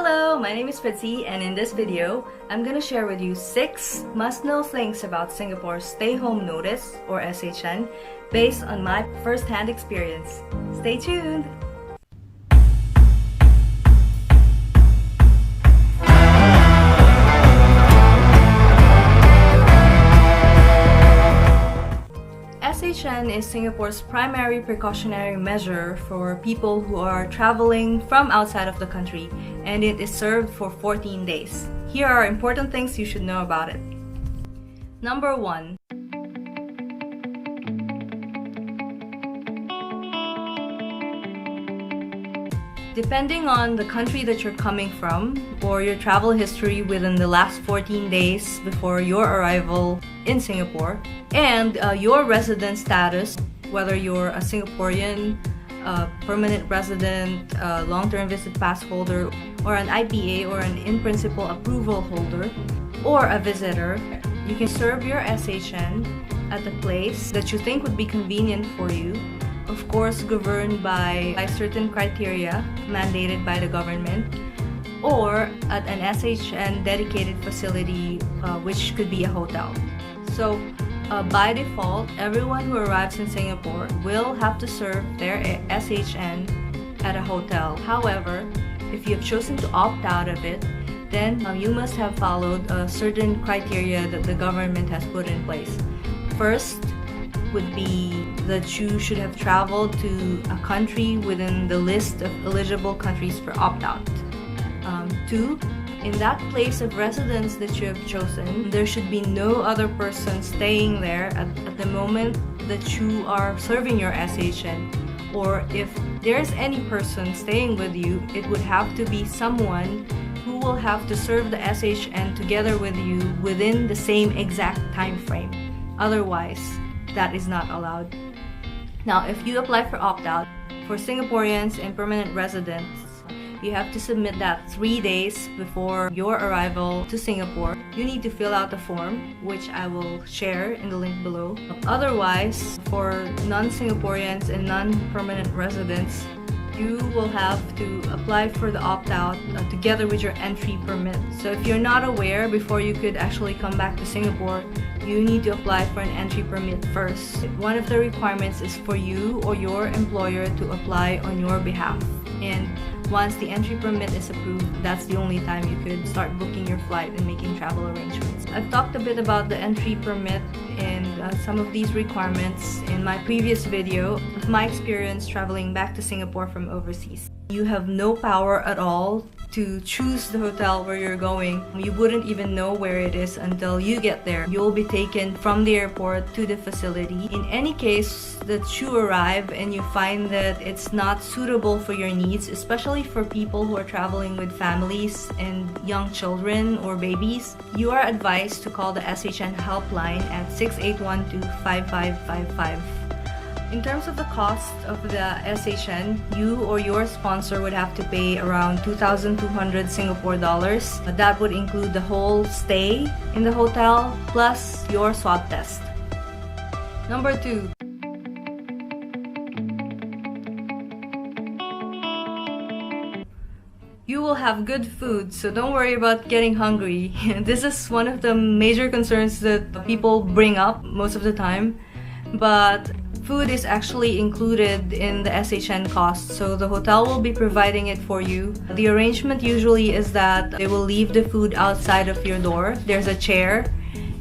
Hello, my name is Fitzy, and in this video, I'm gonna share with you 6 must-know things about Singapore's Stay Home Notice, or SHN, based on my first-hand experience. Stay tuned! SHN is Singapore's primary precautionary measure for people who are traveling from outside of the country, and it is served for 14 days. Here are important things you should know about it. Number 1. Depending on the country that you're coming from or your travel history within the last 14 days before your arrival in Singapore and your resident status, whether you're a Singaporean, permanent resident, long-term visit pass holder, or an IPA or an in-principle approval holder, or a visitor, you can serve your SHN at the place that you think would be convenient for you, of course governed by certain criteria mandated by the government, or at an SHN dedicated facility, which could be a hotel. So by default, everyone who arrives in Singapore will have to serve their SHN at a hotel. However, if you have chosen to opt out of it, then you must have followed certain criteria that the government has put in place. First would be that you should have traveled to a country within the list of eligible countries for opt-out. 2. In that place of residence that you have chosen, there should be no other person staying there at the moment that you are serving your SHN. Or if there's any person staying with you, it would have to be someone who will have to serve the SHN together with you within the same exact time frame. Otherwise, that is not allowed. Now, if you apply for opt-out, for Singaporeans and permanent residents, you have to submit that 3 days before your arrival to Singapore. You need to fill out a form, which I will share in the link below. Otherwise, for non-Singaporeans and non-permanent residents, you will have to apply for the opt-out together with your entry permit. So if you're not aware, before you could actually come back to Singapore, you need to apply for an entry permit first. One of the requirements is for you or your employer to apply on your behalf. And once the entry permit is approved, that's the only time you could start booking your flight and making travel arrangements. I've talked a bit about the entry permit and some of these requirements in my previous video of my experience traveling back to Singapore from overseas. You have no power at all to choose the hotel where you're going. You wouldn't even know where it is until you get there. You'll be taken from the airport to the facility. In any case that you arrive and you find that it's not suitable for your needs, especially for people who are traveling with families and young children or babies, you are advised to call the SHN helpline at 6812-5555. In terms of the cost of the SHN, you or your sponsor would have to pay around 2,200 Singapore dollars. That would include the whole stay in the hotel plus your swab test. Number 2. You will have good food, so don't worry about getting hungry. This is one of the major concerns that people bring up most of the time. But food is actually included in the SHN cost, so the hotel will be providing it for you. The arrangement usually is that they will leave the food outside of your door. There's a chair,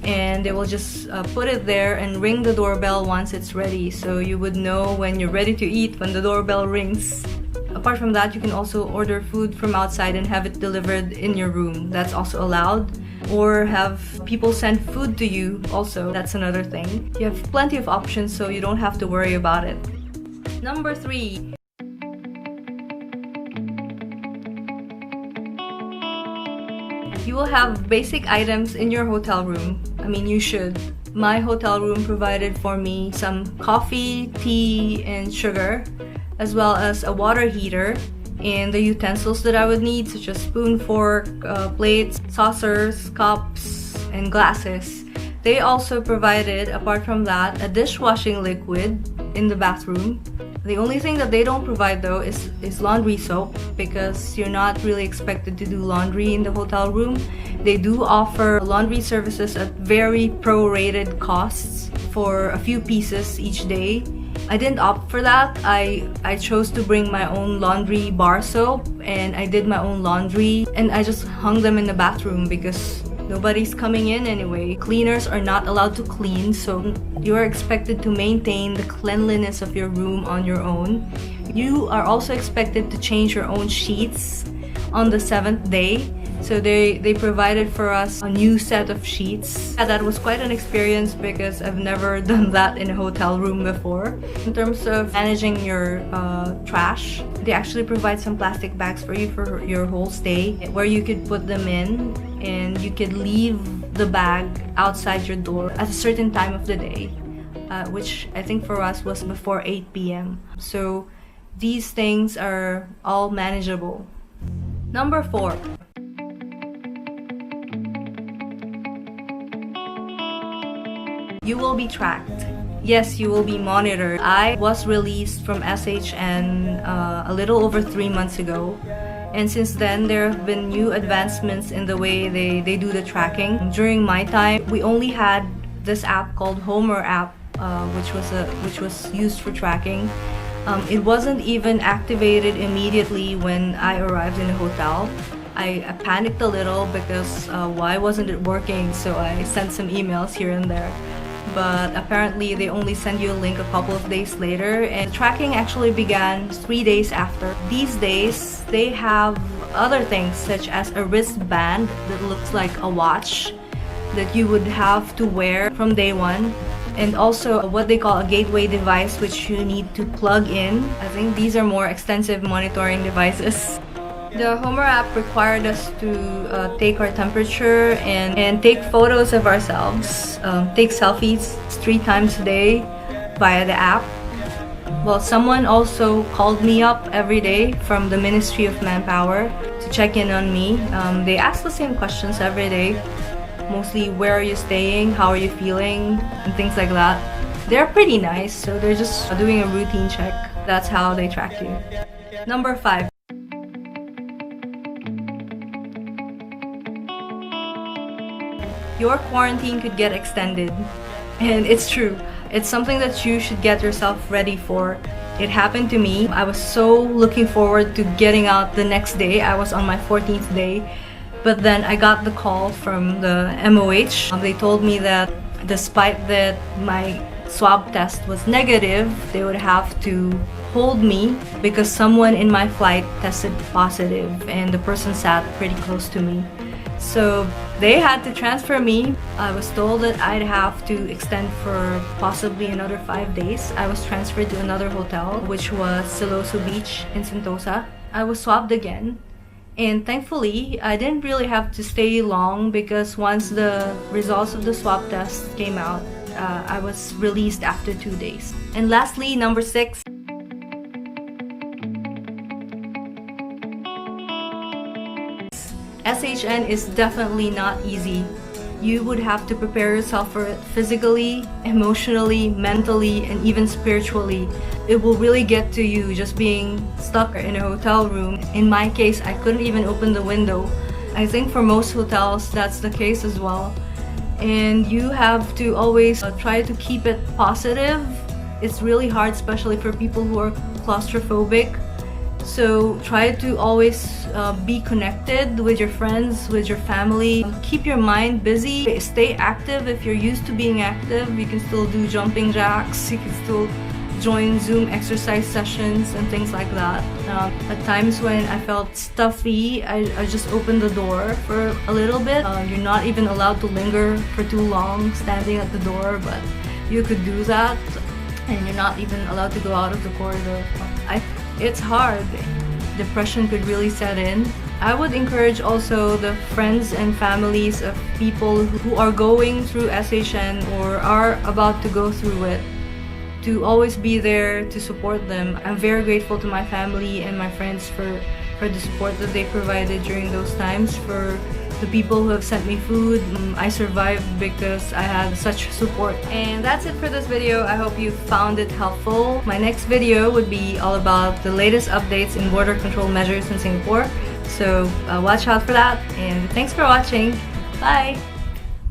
and they will just put it there and ring the doorbell once it's ready, so you would know when you're ready to eat when the doorbell rings. Apart from that, you can also order food from outside and have it delivered in your room. That's also allowed. Or have people send food to you also. That's another thing. You have plenty of options, so you don't have to worry about it. Number 3. You will have basic items in your hotel room. I mean, you should. My hotel room provided for me some coffee, tea, and sugar, as well as a water heater and the utensils that I would need, such as spoon, fork, plates, saucers, cups, and glasses. They also provided, apart from that, a dishwashing liquid in the bathroom, The only thing that they don't provide though is laundry soap, because you're not really expected to do laundry in the hotel room. They do offer laundry services at very prorated costs for a few pieces each day. I didn't opt for that. I chose to bring my own laundry bar soap, and I did my own laundry, and I just hung them in the bathroom because nobody's coming in anyway. Cleaners are not allowed to clean, so you are expected to maintain the cleanliness of your room on your own. You are also expected to change your own sheets on the 7th day. So they provided for us a new set of sheets. Yeah, that was quite an experience because I've never done that in a hotel room before. In terms of managing your trash, they actually provide some plastic bags for you for your whole stay, where you could put them in and you could leave the bag outside your door at a certain time of the day, which I think for us was before 8 p.m. So these things are all manageable. Number 4. You will be tracked. Yes, you will be monitored. I was released from SHN a little over 3 months ago. And since then, there have been new advancements in the way they do the tracking. During my time, we only had this app called Homer app, which was used for tracking. It wasn't even activated immediately when I arrived in the hotel. I panicked a little because why wasn't it working? So I sent some emails here and there. But apparently they only send you a link a couple of days later, and tracking actually began 3 days after. These days they have other things such as a wristband that looks like a watch that you would have to wear from day one, and also what they call a gateway device, which you need to plug in. I think these are more extensive monitoring devices. The Homer app required us to take our temperature and take photos of ourselves, take selfies 3 times a day via the app. Well, someone also called me up every day from the Ministry of Manpower to check in on me. They ask the same questions every day, mostly where are you staying, how are you feeling, and things like that. They're pretty nice, so they're just doing a routine check. That's how they track you. Number 5. Your quarantine could get extended. And it's true. It's something that you should get yourself ready for. It happened to me. I was so looking forward to getting out the next day. I was on my 14th day. But then I got the call from the MOH. They told me that despite that my swab test was negative, they would have to hold me because someone in my flight tested positive and the person sat pretty close to me. So they had to transfer me. I was told that I'd have to extend for possibly another 5 days. I was transferred to another hotel, which was Siloso Beach in Sentosa. I was swabbed again. And thankfully, I didn't really have to stay long because once the results of the swab test came out, I was released after 2 days. And lastly, number 6. SHN is definitely not easy. You would have to prepare yourself for it physically, emotionally, mentally, and even spiritually. It will really get to you just being stuck in a hotel room. In my case, I couldn't even open the window. I think for most hotels, that's the case as well. And you have to always try to keep it positive. It's really hard, especially for people who are claustrophobic. So try to always be connected with your friends, with your family. Keep your mind busy. Stay active if you're used to being active. You can still do jumping jacks. You can still join Zoom exercise sessions and things like that. At times when I felt stuffy, I just opened the door for a little bit. You're not even allowed to linger for too long standing at the door, but you could do that. And you're not even allowed to go out of the corridor. It's hard. Depression could really set in. I would encourage also the friends and families of people who are going through SHN or are about to go through it to always be there to support them. I'm very grateful to my family and my friends for the support that they provided during those times, for the people who have sent me food. I survived because I had such support. And that's it for this video. I hope you found it helpful. My next video would be all about the latest updates in border control measures in Singapore. So watch out for that, and thanks for watching. Bye!